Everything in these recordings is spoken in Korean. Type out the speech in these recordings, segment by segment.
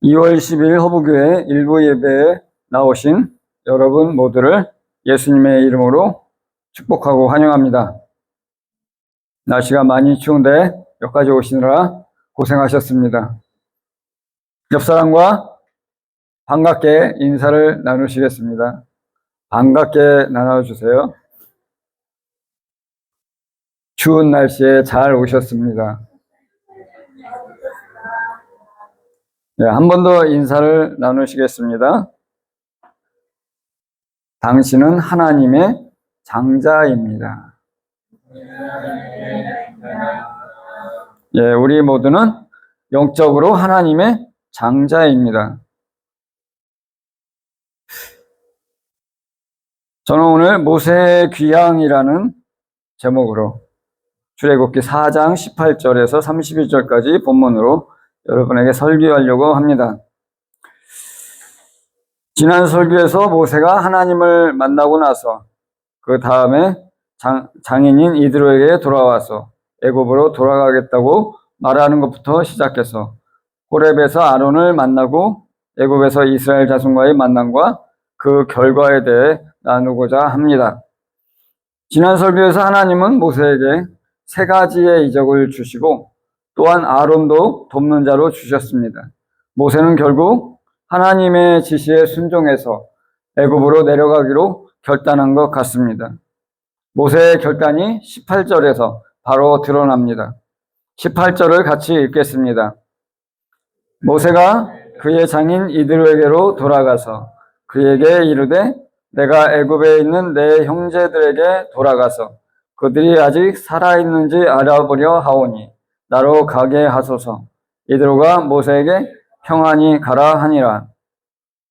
2월 10일 허브교회 일부 예배에 나오신 여러분 모두를 예수님의 이름으로 축복하고 환영합니다. 날씨가 많이 추운데 여기까지 오시느라 고생하셨습니다. 옆 사람과 반갑게 인사를 나누시겠습니다. 반갑게 나눠주세요. 추운 날씨에 잘 오셨습니다. 네, 한 번 더 인사를 나누시겠습니다. 당신은 하나님의 장자입니다. 예, 우리 모두는 영적으로 하나님의 장자입니다. 저는 오늘 모세의 귀향이라는 제목으로 출애굽기 4장 18절에서 32절까지 본문으로 여러분에게 설교하려고 합니다. 지난 설교에서 모세가 하나님을 만나고 나서 그 다음에 장인인 이드로에게 돌아와서 애굽으로 돌아가겠다고 말하는 것부터 시작해서 호렙에서 아론을 만나고 애굽에서 이스라엘 자손과의 만남과 그 결과에 대해 나누고자 합니다. 지난 설교에서 하나님은 모세에게 3가지의 이적을 주시고 또한 아론도 돕는 자로 주셨습니다. 모세는 결국 하나님의 지시에 순종해서 애굽으로 내려가기로 결단한 것 같습니다. 모세의 결단이 18절에서 바로 드러납니다. 18절을 같이 읽겠습니다. 모세가 그의 장인 이드로에게로 돌아가서 그에게 이르되 내가 애굽에 있는 내 형제들에게 돌아가서 그들이 아직 살아있는지 알아보려 하오니 나로 가게 하소서. 이드로가 모세에게 평안히 가라 하니라.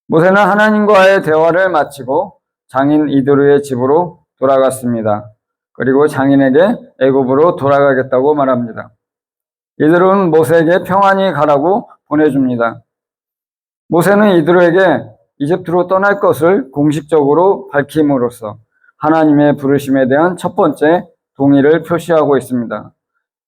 모세는 하나님과의 대화를 마치고 장인 이드로의 집으로 돌아갔습니다. 그리고 장인에게 애굽으로 돌아가겠다고 말합니다. 이드로는 모세에게 평안히 가라고 보내줍니다. 모세는 이드로에게 이집트로 떠날 것을 공식적으로 밝힘으로써 하나님의 부르심에 대한 첫 번째 동의를 표시하고 있습니다.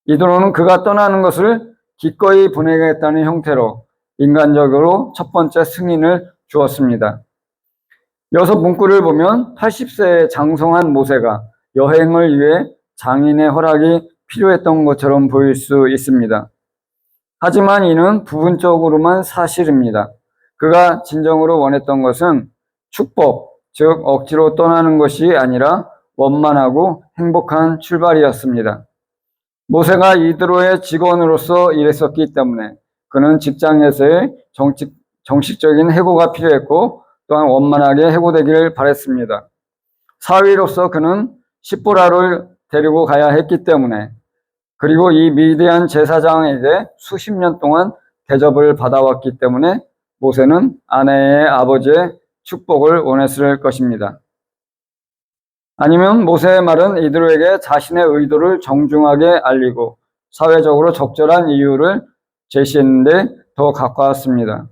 이드로는 그가 떠나는 것을 기꺼이 보내겠다는 형태로 인간적으로 첫 번째 승인을 주었습니다. 여기서 문구를 보면 80세에 장성한 모세가 여행을 위해 장인의 허락이 필요했던 것처럼 보일 수 있습니다. 하지만 이는 부분적으로만 사실입니다. 그가 진정으로 원했던 것은 축복, 즉 억지로 떠나는 것이 아니라 원만하고 행복한 출발이었습니다. 모세가 이드로의 직원으로서 일했었기 때문에 그는 직장에서의 정식적인 해고가 필요했고 또한 원만하게 해고되기를 바랬습니다. 사위로서 그는 십보라를 데리고 가야 했기 때문에 그리고 이 미디안 제사장에게 수십 년 동안 대접을 받아왔기 때문에 모세는 아내의 아버지의 축복을 원했을 것입니다. 아니면 모세의 말은 이드로에게 자신의 의도를 정중하게 알리고 사회적으로 적절한 이유를 제시했는데 더 가까웠습니다.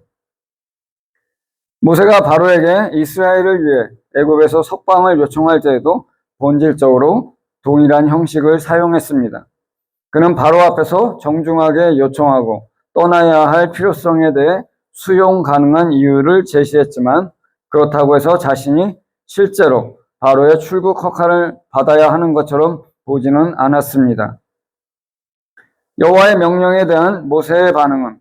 모세가 바로에게 이스라엘을 위해 애굽에서 석방을 요청할 때에도 본질적으로 동일한 형식을 사용했습니다. 그는 바로 앞에서 정중하게 요청하고 떠나야 할 필요성에 대해 수용 가능한 이유를 제시했지만 그렇다고 해서 자신이 실제로 바로의 출국 허가를 받아야 하는 것처럼 보지는 않았습니다. 여호와의 명령에 대한 모세의 반응은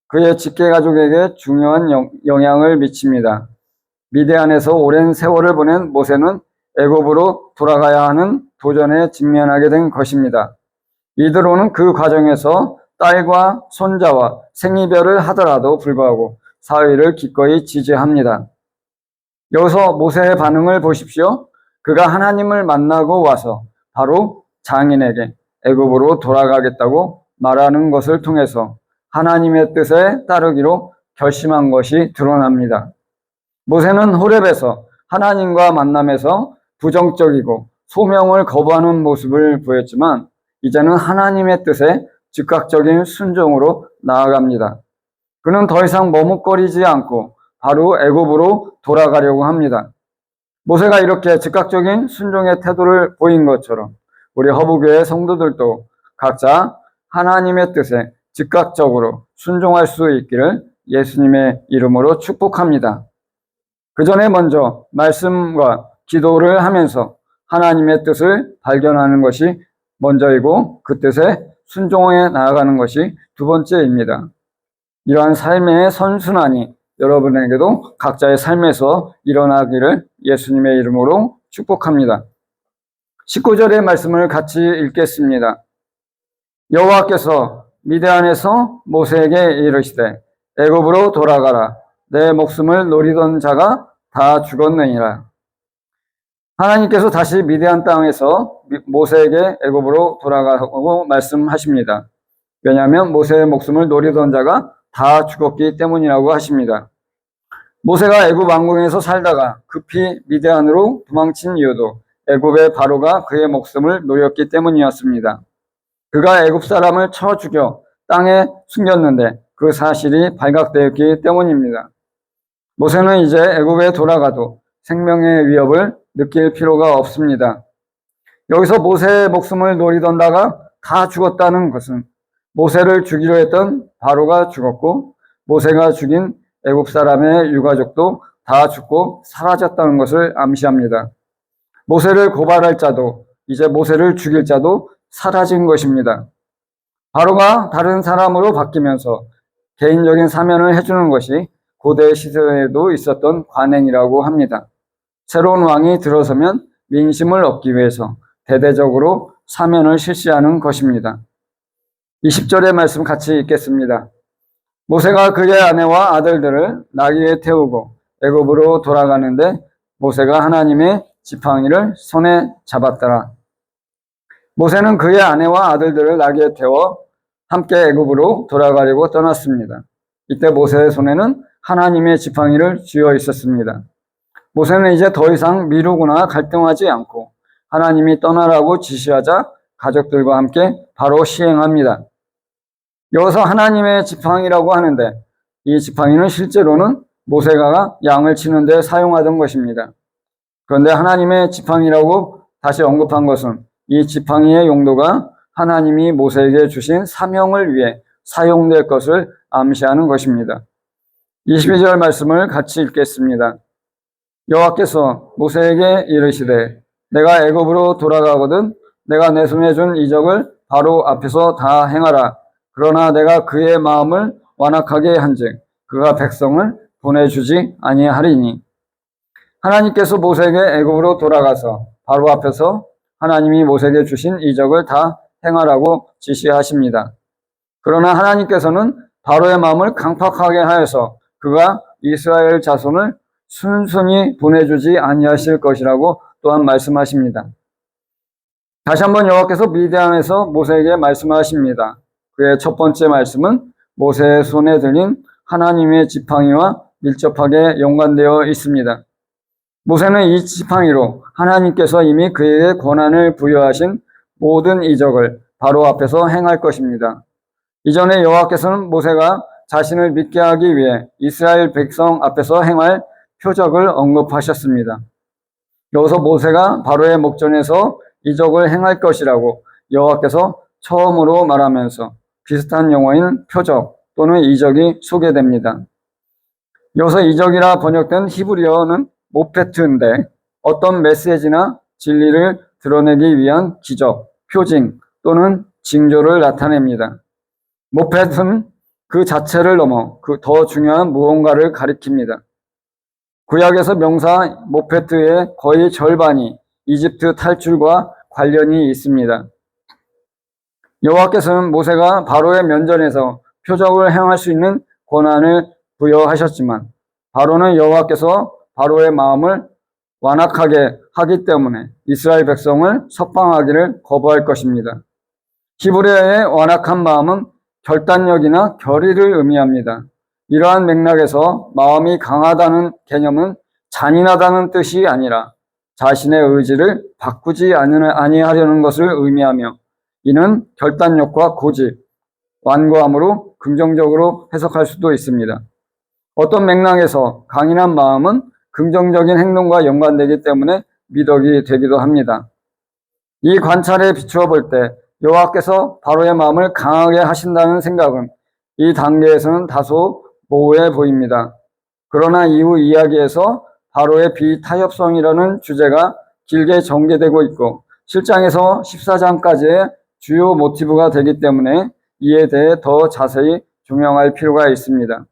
그의 직계가족에게 중요한 영향을 미칩니다. 미디안에서 오랜 세월을 보낸 모세는 애굽으로 돌아가야 하는 도전에 직면하게 된 것입니다. 이드로는 그 과정에서 딸과 손자와 생이별을 하더라도 불구하고 사위를 기꺼이 지지합니다. 여기서 모세의 반응을 보십시오. 그가 하나님을 만나고 와서 바로 장인에게 애굽으로 돌아가겠다고 말하는 것을 통해서 하나님의 뜻에 따르기로 결심한 것이 드러납니다. 모세는 호렙에서 하나님과 만남에서 부정적이고 소명을 거부하는 모습을 보였지만 이제는 하나님의 뜻에 즉각적인 순종으로 나아갑니다. 그는 더 이상 머뭇거리지 않고 바로 애굽으로 돌아가려고 합니다. 모세가 이렇게 즉각적인 순종의 태도를 보인 것처럼 우리 허브교회 성도들도 각자 하나님의 뜻에 즉각적으로 순종할 수 있기를 예수님의 이름으로 축복합니다. 그 전에 먼저 말씀과 기도를 하면서 하나님의 뜻을 발견하는 것이 먼저이고 그 뜻에 순종해 나아가는 것이 두 번째입니다. 이러한 삶의 선순환이 여러분에게도 각자의 삶에서 일어나기를 예수님의 이름으로 축복합니다. 19절의 말씀을 같이 읽겠습니다. 여호와께서 미디안에서 모세에게 이르시되 애굽으로 돌아가라. 내 목숨을 노리던 자가 다 죽었느니라. 하나님께서 다시 미디안 땅에서 모세에게 애굽으로 돌아가고 말씀하십니다. 왜냐하면 모세의 목숨을 노리던 자가 다 죽었기 때문이라고 하십니다. 모세가 애굽 왕궁에서 살다가 급히 미디안으로 도망친 이유도 애굽의 바로가 그의 목숨을 노렸기 때문이었습니다. 그가 애굽 사람을 쳐 죽여 땅에 숨겼는데 그 사실이 발각되었기 때문입니다. 모세는 이제 애굽에 돌아가도 생명의 위협을 느낄 필요가 없습니다. 여기서 모세의 목숨을 노리던 자가 다 죽었다는 것은 모세를 죽이려 했던 바로가 죽었고 모세가 죽인 애굽 사람의 유가족도 다 죽고 사라졌다는 것을 암시합니다. 모세를 고발할 자도 이제 모세를 죽일 자도 사라진 것입니다. 바로가 다른 사람으로 바뀌면서 개인적인 사면을 해주는 것이 고대 시대에도 있었던 관행이라고 합니다. 새로운 왕이 들어서면 민심을 얻기 위해서 대대적으로 사면을 실시하는 것입니다. 20절의 말씀 같이 읽겠습니다. 모세가 그의 아내와 아들들을 나귀에 태우고 애굽으로 돌아가는데 모세가 하나님의 지팡이를 손에 잡았더라. 모세는 그의 아내와 아들들을 나귀에 태워 함께 애굽으로 돌아가려고 떠났습니다. 이때 모세의 손에는 하나님의 지팡이를 쥐어 있었습니다. 모세는 이제 더 이상 미루거나 갈등하지 않고 하나님이 떠나라고 지시하자 가족들과 함께 바로 시행합니다. 여기서 하나님의 지팡이라고 하는데 이 지팡이는 실제로는 모세가 양을 치는 데 사용하던 것입니다. 그런데 하나님의 지팡이라고 다시 언급한 것은 이 지팡이의 용도가 하나님이 모세에게 주신 사명을 위해 사용될 것을 암시하는 것입니다. 22절 말씀을 같이 읽겠습니다. 여호와께서 모세에게 이르시되 내가 애굽으로 돌아가거든 내가 내 손에 준 이적을 바로 앞에서 다 행하라. 그러나 내가 그의 마음을 완악하게 한즉 그가 백성을 보내주지 아니하리니. 하나님께서 모세에게 애굽으로 돌아가서 바로 앞에서 하나님이 모세에게 주신 이적을 다 행하라고 지시하십니다. 그러나 하나님께서는 바로의 마음을 강팍하게 하여서 그가 이스라엘 자손을 순순히 보내주지 아니하실 것이라고 또한 말씀하십니다. 다시 한번 여호와께서 미디안에서 모세에게 말씀하십니다. 그의 첫 번째 말씀은 모세의 손에 들린 하나님의 지팡이와 밀접하게 연관되어 있습니다. 모세는 이 지팡이로 하나님께서 이미 그에게 권한을 부여하신 모든 이적을 바로 앞에서 행할 것입니다. 이전에 여호와께서는 모세가 자신을 믿게 하기 위해 이스라엘 백성 앞에서 행할 표적을 언급하셨습니다. 여기서 모세가 바로의 목전에서 이적을 행할 것이라고 여호와께서 처음으로 말하면서 비슷한 용어인 표적 또는 이적이 소개됩니다. 여기서 이적이라 번역된 히브리어는 모페트인데 어떤 메시지나 진리를 드러내기 위한 기적, 표징 또는 징조를 나타냅니다. 모페트는 그 자체를 넘어 그 더 중요한 무언가를 가리킵니다. 구약에서 명사 모페트의 거의 절반이 이집트 탈출과 관련이 있습니다. 여호와께서는 모세가 바로의 면전에서 표적을 행할 수 있는 권한을 부여하셨지만 바로는 여호와께서 바로의 마음을 완악하게 하기 때문에 이스라엘 백성을 석방하기를 거부할 것입니다. 히브리어의 완악한 마음은 결단력이나 결의를 의미합니다. 이러한 맥락에서 마음이 강하다는 개념은 잔인하다는 뜻이 아니라 자신의 의지를 바꾸지 아니하려는 것을 의미하며 이는 결단력과 고집, 완고함으로 긍정적으로 해석할 수도 있습니다. 어떤 맥락에서 강인한 마음은 긍정적인 행동과 연관되기 때문에 미덕이 되기도 합니다. 이 관찰에 비추어 볼 때 여호와께서 바로의 마음을 강하게 하신다는 생각은 이 단계에서는 다소 모호해 보입니다. 그러나 이후 이야기에서 바로의 비타협성이라는 주제가 길게 전개되고 있고 7장에서 14장까지의 주요 모티브가 되기 때문에 이에 대해 더 자세히 조명할 필요가 있습니다.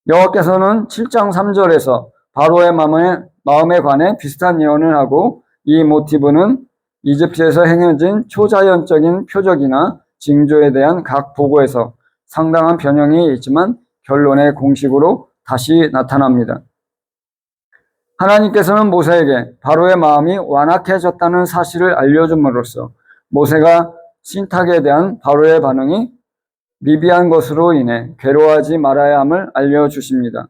여호와께서는 7장 3절에서 바로의 마음에 관해 비슷한 예언을 하고 이 모티브는 이집트에서 행해진 초자연적인 표적이나 징조에 대한 각 보고에서 상당한 변형이 있지만 결론의 공식으로 다시 나타납니다. 하나님께서는 모세에게 바로의 마음이 완악해졌다는 사실을 알려줌으로써 모세가 신탁에 대한 바로의 반응이 미비한 것으로 인해 괴로워하지 말아야 함을 알려주십니다.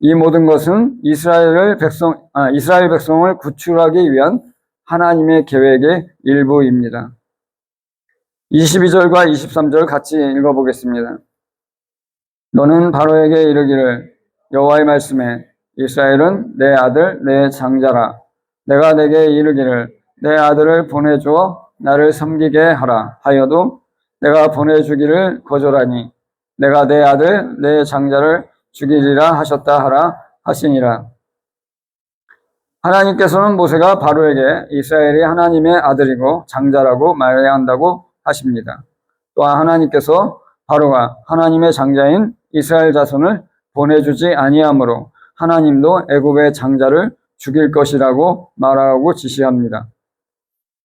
이 모든 것은 이스라엘 백성을 구출하기 위한 하나님의 계획의 일부입니다. 22절과 23절 같이 읽어보겠습니다. 너는 바로에게 이르기를 여호와의 말씀에 이스라엘은 내 아들 내 장자라. 내가 내게 이르기를 내 아들을 보내주어 나를 섬기게 하라 하여도 내가 보내주기를 거절하니 내가 내 아들 내 장자를 죽이리라 하셨다 하라 하시니라. 하나님께서는 모세가 바로에게 이스라엘이 하나님의 아들이고 장자라고 말해야 한다고 하십니다. 또한 하나님께서 바로가 하나님의 장자인 이스라엘 자손을 보내주지 아니하므로 하나님도 애굽의 장자를 죽일 것이라고 말하고 지시합니다.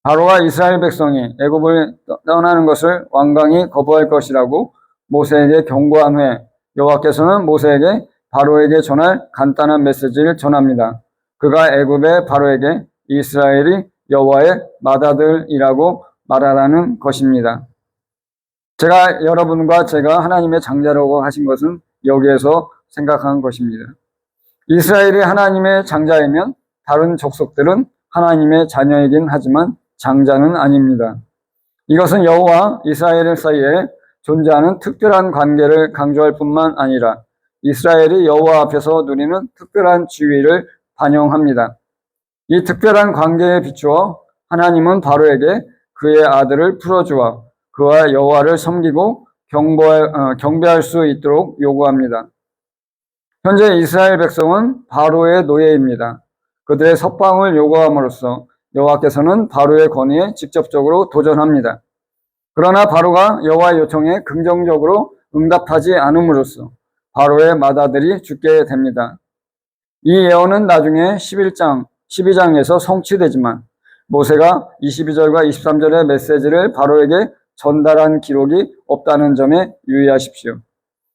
바로와 이스라엘 백성이 애굽을 떠나는 것을 완강히 거부할 것이라고 모세에게 경고한 후에 여호와께서는 모세에게 바로에게 전할 간단한 메시지를 전합니다. 그가 애굽의 바로에게 이스라엘이 여호와의 맏아들이라고 말하라는 것입니다. 제가 여러분과 제가 하나님의 장자라고 하신 것은 여기에서 생각한 것입니다. 이스라엘이 하나님의 장자이면 다른 족속들은 하나님의 자녀이긴 하지만 장자는 아닙니다. 이것은 여호와 이스라엘 사이에 존재하는 특별한 관계를 강조할 뿐만 아니라 이스라엘이 여호와 앞에서 누리는 특별한 지위를 반영합니다. 이 특별한 관계에 비추어 하나님은 바로에게 그의 아들을 풀어주어 그와 여호와를 섬기고 경배할 수 있도록 요구합니다. 현재 이스라엘 백성은 바로의 노예입니다. 그들의 석방을 요구함으로써 여호와께서는 바로의 권위에 직접적으로 도전합니다. 그러나 바로가 여호와의 요청에 긍정적으로 응답하지 않음으로써 바로의 맏아들이 죽게 됩니다. 이 예언은 나중에 12장에서 성취되지만 모세가 22절과 23절의 메시지를 바로에게 전달한 기록이 없다는 점에 유의하십시오.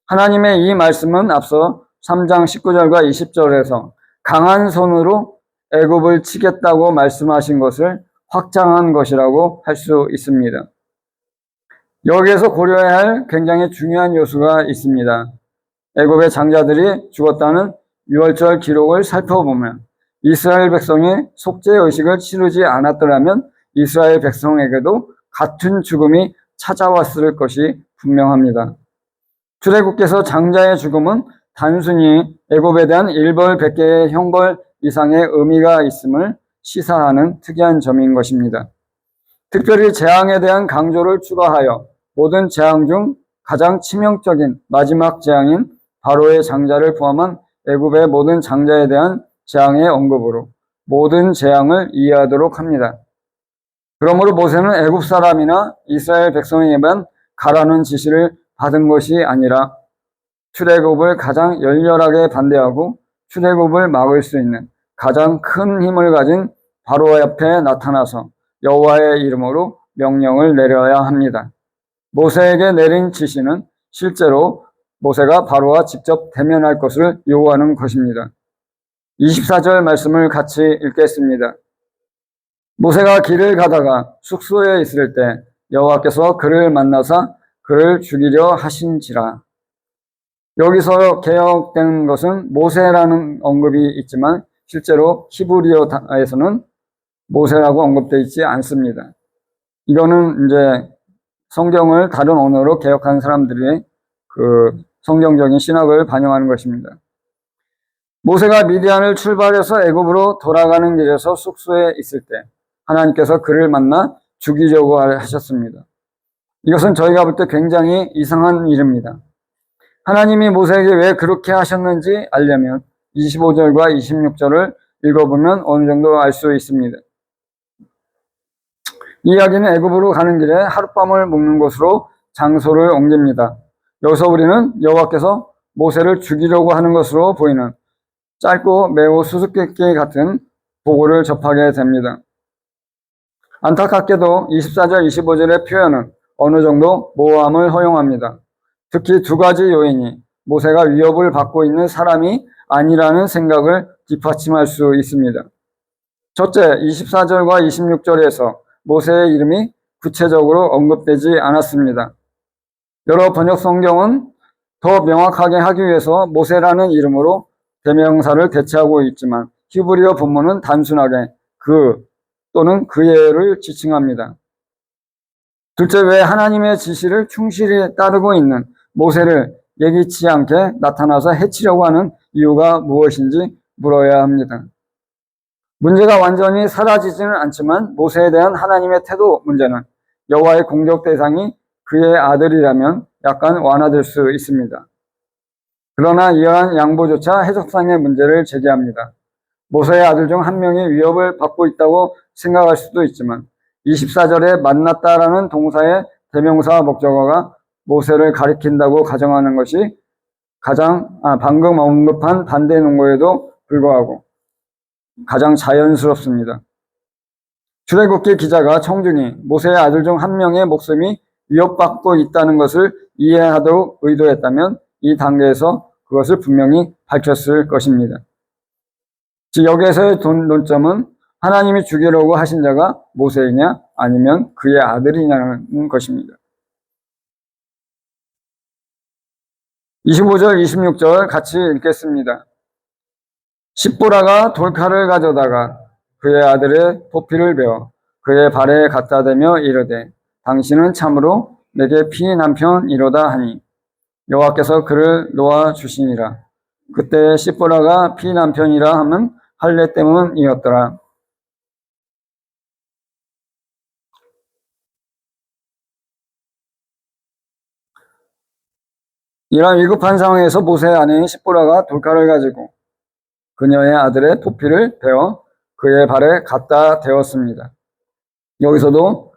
하나님의 이 말씀은 앞서 3장 19절과 20절에서 강한 손으로 애굽을 치겠다고 말씀하신 것을 확장한 것이라고 할 수 있습니다. 여기에서 고려해야 할 굉장히 중요한 요소가 있습니다. 애굽의 장자들이 죽었다는 유월절 기록을 살펴보면 이스라엘 백성이 속죄의식을 치르지 않았더라면 이스라엘 백성에게도 같은 죽음이 찾아왔을 것이 분명합니다. 출애굽께서 장자의 죽음은 단순히 애굽에 대한 일벌백계의 형벌 이상의 의미가 있음을 시사하는 특이한 점인 것입니다. 특별히 재앙에 대한 강조를 추가하여 모든 재앙 중 가장 치명적인 마지막 재앙인 바로의 장자를 포함한 애굽의 모든 장자에 대한 재앙의 언급으로 모든 재앙을 이해하도록 합니다. 그러므로 모세는 애굽 사람이나 이스라엘 백성에게만 가라는 지시를 받은 것이 아니라 출애굽을 가장 열렬하게 반대하고 출애굽을 막을 수 있는 가장 큰 힘을 가진 바로 앞에 나타나서 여호와의 이름으로 명령을 내려야 합니다. 모세에게 내린 지시는 실제로 모세가 바로와 직접 대면할 것을 요구하는 것입니다. 24절 말씀을 같이 읽겠습니다. 모세가 길을 가다가 숙소에 있을 때 여호와께서 그를 만나사 그를 죽이려 하신지라. 여기서 개역된 것은 모세라는 언급이 있지만 실제로 히브리어에서는 모세라고 언급되어 있지 않습니다. 이거는 이제 성경을 다른 언어로 개역한 사람들의 그 성경적인 신학을 반영하는 것입니다. 모세가 미디안을 출발해서 애굽으로 돌아가는 길에서 숙소에 있을 때 하나님께서 그를 만나 죽이려고 하셨습니다. 이것은 저희가 볼 때 굉장히 이상한 일입니다. 하나님이 모세에게 왜 그렇게 하셨는지 알려면 25절과 26절을 읽어보면 어느 정도 알 수 있습니다. 이 이야기는 애굽으로 가는 길에 하룻밤을 묵는 곳으로 장소를 옮깁니다. 여기서 우리는 여호와께서 모세를 죽이려고 하는 것으로 보이는 짧고 매우 수수께끼 같은 보고를 접하게 됩니다. 안타깝게도 24절, 25절의 표현은 어느 정도 모호함을 허용합니다. 특히 두 가지 요인이 모세가 위협을 받고 있는 사람이 아니라는 생각을 뒷받침할 수 있습니다. 첫째, 24절과 26절에서 모세의 이름이 구체적으로 언급되지 않았습니다. 여러 번역 성경은 더 명확하게 하기 위해서 모세라는 이름으로 대명사를 대체하고 있지만 히브리어 본문은 단순하게 그 또는 그의를 지칭합니다. 둘째, 왜 하나님의 지시를 충실히 따르고 있는 모세를 예기치 않게 나타나서 해치려고 하는 이유가 무엇인지 물어야 합니다. 문제가 완전히 사라지지는 않지만 모세에 대한 하나님의 태도 문제는 여호와의 공격 대상이 그의 아들이라면 약간 완화될 수 있습니다. 그러나 이러한 양보조차 해석상의 문제를 제기합니다. 모세의 아들 중 한 명이 위협을 받고 있다고 생각할 수도 있지만 24절에 만났다라는 동사의 대명사 목적어가 모세를 가리킨다고 가정하는 것이 방금 언급한 반대 논거에도 불구하고 가장 자연스럽습니다. 출애굽기 기자가 청중이 모세의 아들 중 한 명의 목숨이 위협받고 있다는 것을 이해하도록 의도했다면 이 단계에서 그것을 분명히 밝혔을 것입니다. 즉 여기에서의 논점은 하나님이 죽이려고 하신 자가 모세이냐 아니면 그의 아들이냐는 것입니다. 25절, 26절 같이 읽겠습니다. 십보라가 돌칼을 가져다가 그의 아들의 포피를 베어 그의 발에 갖다 대며 이르되 당신은 참으로 내게 피 남편이로다 하니 여호와께서 그를 놓아 주시니라. 그때 십보라가 피 남편이라 함은 할례 때문이었더라. 이러한 위급한 상황에서 모세의 아내인 십보라가 돌칼을 가지고 그녀의 아들의 포피를 베어 그의 발에 갖다 대었습니다. 여기서도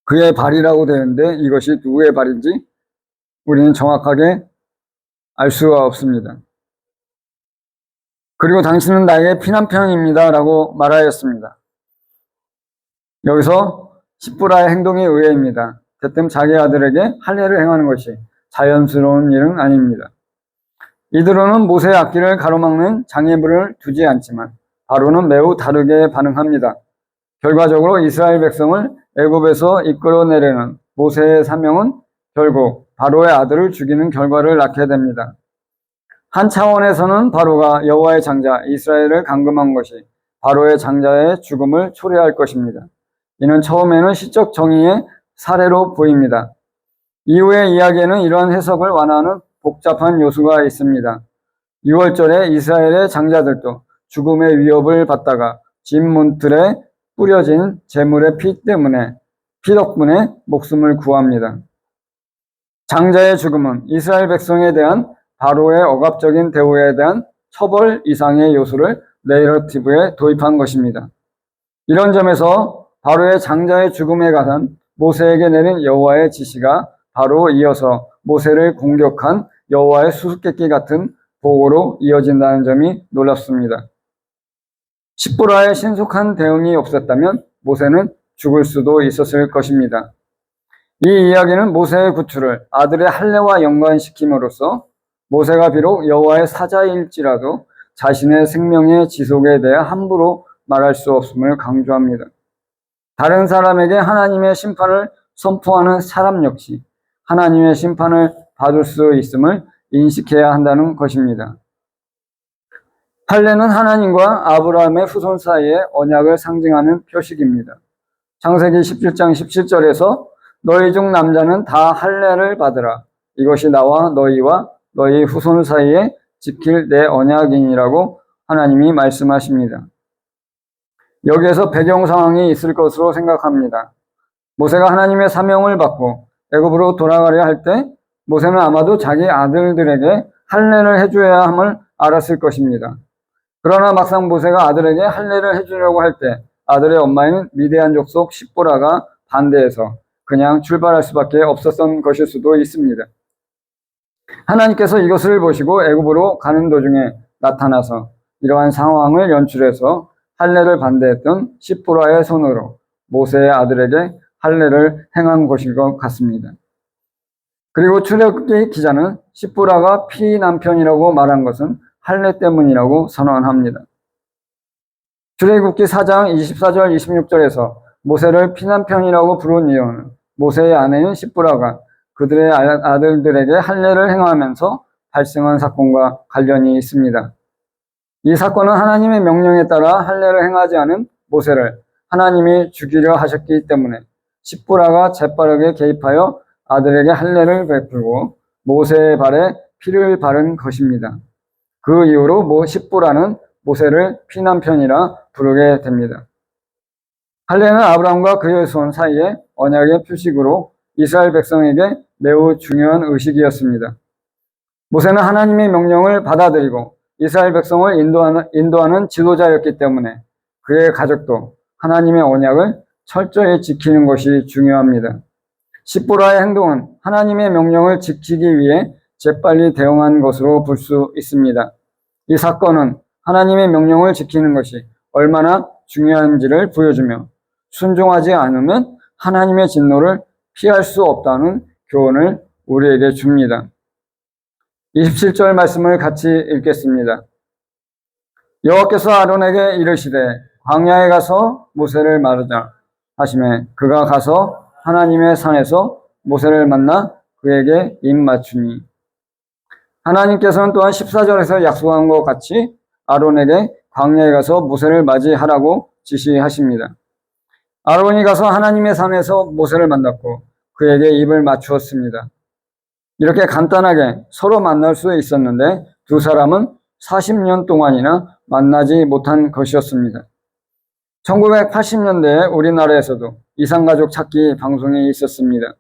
그의 발이라고 되는데 이것이 누구의 발인지 우리는 정확하게 알 수가 없습니다. 그리고 당신은 나에게 피남편입니다 라고 말하였습니다. 여기서 십보라의 행동이 의외입니다. 대뜸 자기 아들에게 할례를 행하는 것이 자연스러운 일은 아닙니다. 이들은 모세의 앞길을 가로막는 장애물을 두지 않지만 바로는 매우 다르게 반응합니다. 결과적으로 이스라엘 백성을 애굽에서 이끌어내려는 모세의 사명은 결국 바로의 아들을 죽이는 결과를 낳게 됩니다. 한 차원에서는 바로가 여호와의 장자 이스라엘을 감금한 것이 바로의 장자의 죽음을 초래할 것입니다. 이는 처음에는 시적 정의의 사례로 보입니다. 이후의 이야기에는 이러한 해석을 완화하는 복잡한 요소가 있습니다. 6월절에 이스라엘의 장자들도 죽음의 위협을 받다가 집 문틀에 뿌려진 제물의 피 덕분에 목숨을 구합니다. 장자의 죽음은 이스라엘 백성에 대한 바로의 억압적인 대우에 대한 처벌 이상의 요소를 내러티브에 도입한 것입니다. 이런 점에서 바로의 장자의 죽음에 관한 모세에게 내린 여호와의 지시가 바로 이어서 모세를 공격한 여호와의 수수께끼 같은 보고로 이어진다는 점이 놀랍습니다. 십보라의 신속한 대응이 없었다면 모세는 죽을 수도 있었을 것입니다. 이 이야기는 모세의 구출을 아들의 할례와 연관시킴으로써 모세가 비록 여호와의 사자일지라도 자신의 생명의 지속에 대해 함부로 말할 수 없음을 강조합니다. 다른 사람에게 하나님의 심판을 선포하는 사람 역시 하나님의 심판을 받을 수 있음을 인식해야 한다는 것입니다. 할례는 하나님과 아브라함의 후손 사이의 언약을 상징하는 표식입니다. 창세기 17장 17절에서 너희 중 남자는 다 할례를 받으라. 이것이 나와 너희와 너희 후손 사이에 지킬 내 언약이니라고 하나님이 말씀하십니다. 여기에서 배경 상황이 있을 것으로 생각합니다. 모세가 하나님의 사명을 받고 애굽으로 돌아가려 할 때 모세는 아마도 자기 아들들에게 할례를 해줘야 함을 알았을 것입니다. 그러나 막상 모세가 아들에게 할례를 해주려고 할 때 아들의 엄마인 미디안 족속 십보라가 반대해서 그냥 출발할 수밖에 없었던 것일 수도 있습니다. 하나님께서 이것을 보시고 애굽으로 가는 도중에 나타나서 이러한 상황을 연출해서 할례를 반대했던 십보라의 손으로 모세의 아들에게 할례를 행한 것일 것 같습니다. 그리고 출애굽기 기자는 십보라가 피남편이라고 말한 것은 할례 때문이라고 선언합니다. 출애굽기 4장 24절 26절에서 모세를 피남편이라고 부른 이유는 모세의 아내인 십보라가 그들의 아들들에게 할례를 행하면서 발생한 사건과 관련이 있습니다. 이 사건은 하나님의 명령에 따라 할례를 행하지 않은 모세를 하나님이 죽이려 하셨기 때문에 십보라가 재빠르게 개입하여 아들에게 할례를 베풀고 모세의 발에 피를 바른 것입니다. 그 이후로 십보라는 모세를 피남편이라 부르게 됩니다. 할례는 아브라함과 그의 손 사이에 언약의 표식으로 이스라엘 백성에게 매우 중요한 의식이었습니다. 모세는 하나님의 명령을 받아들이고 이스라엘 백성을 인도하는 지도자였기 때문에 그의 가족도 하나님의 언약을 철저히 지키는 것이 중요합니다. 십보라의 행동은 하나님의 명령을 지키기 위해 재빨리 대응한 것으로 볼 수 있습니다. 이 사건은 하나님의 명령을 지키는 것이 얼마나 중요한지를 보여주며 순종하지 않으면 하나님의 진노를 피할 수 없다는 교훈을 우리에게 줍니다. 27절 말씀을 같이 읽겠습니다. 여호와께서 아론에게 이르시되 광야에 가서 모세를 말하자 하시매 그가 가서 하나님의 산에서 모세를 만나 그에게 입 맞추니. 하나님께서는 또한 14절에서 약속한 것 같이 아론에게 광야에 가서 모세를 맞이하라고 지시하십니다. 아론이 가서 하나님의 산에서 모세를 만났고 그에게 입을 맞추었습니다. 이렇게 간단하게 서로 만날 수 있었는데 두 사람은 40년 동안이나 만나지 못한 것이었습니다. 1980년대에 우리나라에서도 이산가족 찾기 방송이 있었습니다.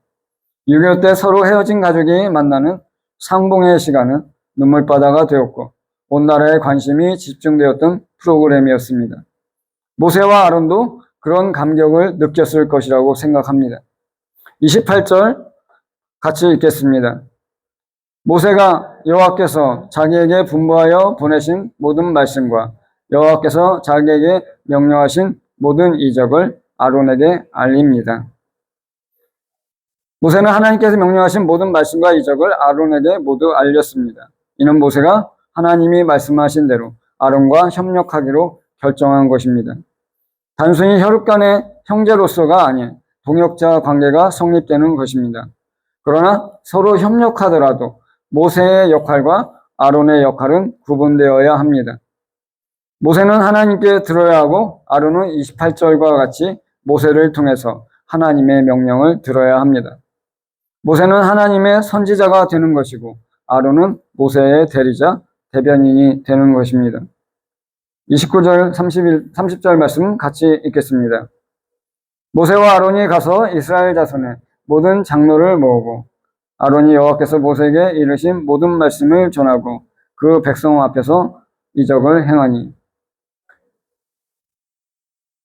6.25 때 서로 헤어진 가족이 만나는 상봉의 시간은 눈물바다가 되었고 온 나라의 관심이 집중되었던 프로그램이었습니다. 모세와 아론도 그런 감격을 느꼈을 것이라고 생각합니다. 28절 같이 읽겠습니다. 모세가 여호와께서 자기에게 분부하여 보내신 모든 말씀과 여호와께서 자기에게 명령하신 모든 이적을 아론에게 알립니다. 모세는 하나님께서 명령하신 모든 말씀과 이적을 아론에게 모두 알렸습니다. 이는 모세가 하나님이 말씀하신 대로 아론과 협력하기로 결정한 것입니다. 단순히 혈육 간의 형제로서가 아닌 동역자 관계가 성립되는 것입니다. 그러나 서로 협력하더라도 모세의 역할과 아론의 역할은 구분되어야 합니다. 모세는 하나님께 들어야 하고 아론은 28절과 같이 모세를 통해서 하나님의 명령을 들어야 합니다. 모세는 하나님의 선지자가 되는 것이고 아론은 모세의 대리자, 대변인이 되는 것입니다. 29절, 30절 말씀 같이 읽겠습니다. 모세와 아론이 가서 이스라엘 자손의 모든 장로를 모으고 아론이 여호와께서 모세에게 이르신 모든 말씀을 전하고 그 백성 앞에서 이적을 행하니.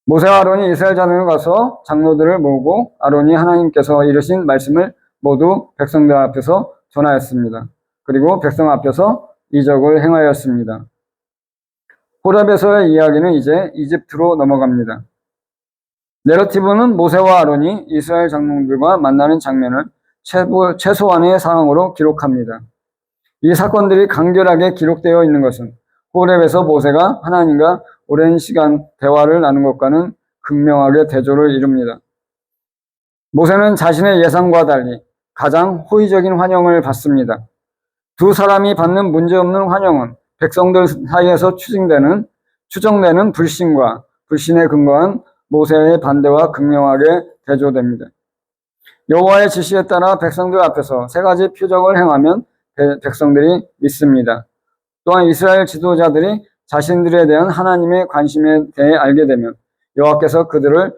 모세와 아론이 이스라엘 자손에 가서 장로들을 모으고 아론이 하나님께서 이르신 말씀을 모두 백성들 앞에서 전하였습니다. 그리고 백성 앞에서 이적을 행하였습니다. 호렙에서의 이야기는 이제 이집트로 넘어갑니다. 내러티브는 모세와 아론이 이스라엘 장로들과 만나는 장면을 최소한의 상황으로 기록합니다. 이 사건들이 간결하게 기록되어 있는 것은 호렙에서 모세가 하나님과 오랜 시간 대화를 나눈 것과는 극명하게 대조를 이룹니다. 모세는 자신의 예상과 달리 가장 호의적인 환영을 받습니다. 두 사람이 받는 문제없는 환영은 백성들 사이에서 추정되는 불신과 불신에 근거한 모세의 반대와 극명하게 대조됩니다. 여호와의 지시에 따라 백성들 앞에서 세 가지 표적을 행하면 백성들이 믿습니다. 또한 이스라엘 지도자들이 자신들에 대한 하나님의 관심에 대해 알게 되면 여호와께서 그들을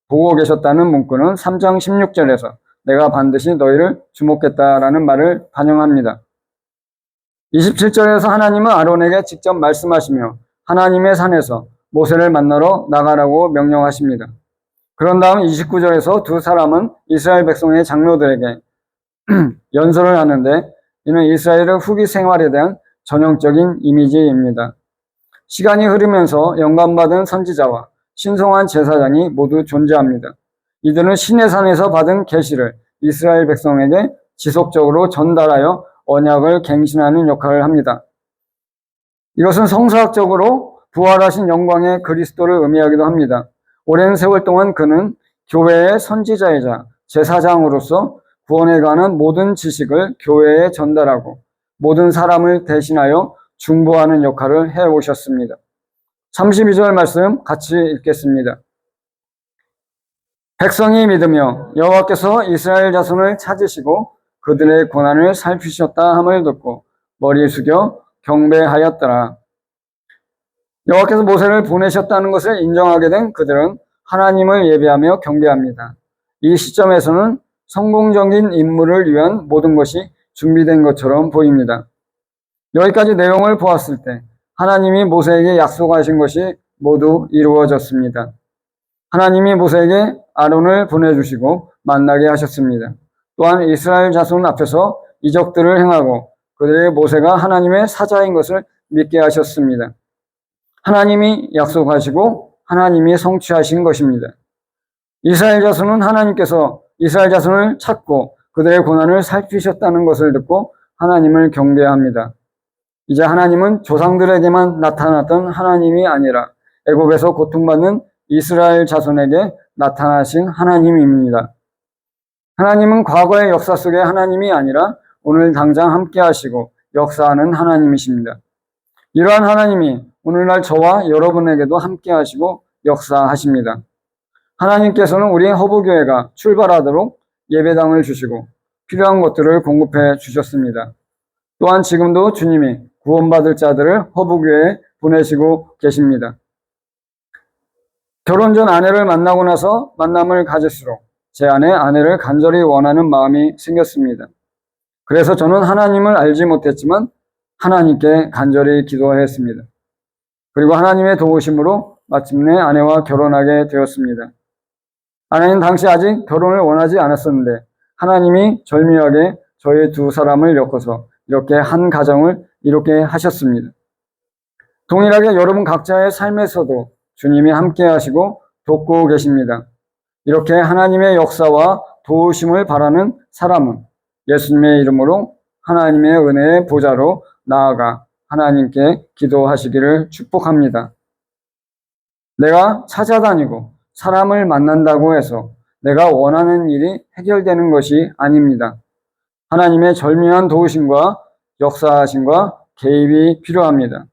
보고 계셨다는 문구는 3장 16절에서 내가 반드시 너희를 주목했다라는 말을 반영합니다. 27절에서 하나님은 아론에게 직접 말씀하시며 하나님의 산에서 모세를 만나러 나가라고 명령하십니다. 그런 다음 29절에서 두 사람은 이스라엘 백성의 장로들에게 연설을 하는데 이는 이스라엘의 후기 생활에 대한 전형적인 이미지입니다. 시간이 흐르면서 영감받은 선지자와 신성한 제사장이 모두 존재합니다. 이들은 신의 산에서 받은 계시를 이스라엘 백성에게 지속적으로 전달하여 언약을 갱신하는 역할을 합니다. 이것은 성서학적으로 부활하신 영광의 그리스도를 의미하기도 합니다. 오랜 세월 동안 그는 교회의 선지자이자 제사장으로서 구원에 관한 모든 지식을 교회에 전달하고 모든 사람을 대신하여 중보하는 역할을 해오셨습니다. 32절 말씀 같이 읽겠습니다. 백성이 믿으며 여호와께서 이스라엘 자손을 찾으시고 그들의 고난을 살피셨다 함을 듣고 머리 숙여 경배하였더라. 여호와께서 모세를 보내셨다는 것을 인정하게 된 그들은 하나님을 예배하며 경배합니다. 이 시점에서는 성공적인 임무를 위한 모든 것이 준비된 것처럼 보입니다. 여기까지 내용을 보았을 때 하나님이 모세에게 약속하신 것이 모두 이루어졌습니다. 하나님이 모세에게 아론을 보내주시고 만나게 하셨습니다. 또한 이스라엘 자손 앞에서 이적들을 행하고 그들의 모세가 하나님의 사자인 것을 믿게 하셨습니다. 하나님이 약속하시고 하나님이 성취하신 것입니다. 이스라엘 자손은 하나님께서 이스라엘 자손을 찾고 그들의 고난을 살피셨다는 것을 듣고 하나님을 경배합니다. 이제 하나님은 조상들에게만 나타났던 하나님이 아니라 애굽에서 고통받는 이스라엘 자손에게 나타나신 하나님입니다. 하나님은 과거의 역사 속의 하나님이 아니라 오늘 당장 함께 하시고 역사하는 하나님이십니다. 이러한 하나님이 오늘날 저와 여러분에게도 함께 하시고 역사하십니다. 하나님께서는 우리 허브교회가 출발하도록 예배당을 주시고 필요한 것들을 공급해 주셨습니다. 또한 지금도 주님이 구원받을 자들을 허브교회에 보내시고 계십니다. 결혼 전 아내를 만나고 나서 만남을 가질수록 제 안에 아내를 간절히 원하는 마음이 생겼습니다. 그래서 저는 하나님을 알지 못했지만 하나님께 간절히 기도했습니다. 그리고 하나님의 도우심으로 마침내 아내와 결혼하게 되었습니다. 아내는 당시 아직 결혼을 원하지 않았었는데 하나님이 절묘하게 저희 두 사람을 엮어서 이렇게 한 가정을 이렇게 하셨습니다. 동일하게 여러분 각자의 삶에서도 주님이 함께 하시고 돕고 계십니다. 이렇게 하나님의 역사와 도우심을 바라는 사람은 예수님의 이름으로 하나님의 은혜의 보좌로 나아가 하나님께 기도하시기를 축복합니다. 내가 찾아다니고 사람을 만난다고 해서 내가 원하는 일이 해결되는 것이 아닙니다. 하나님의 절묘한 도우심과 역사하심과 개입이 필요합니다.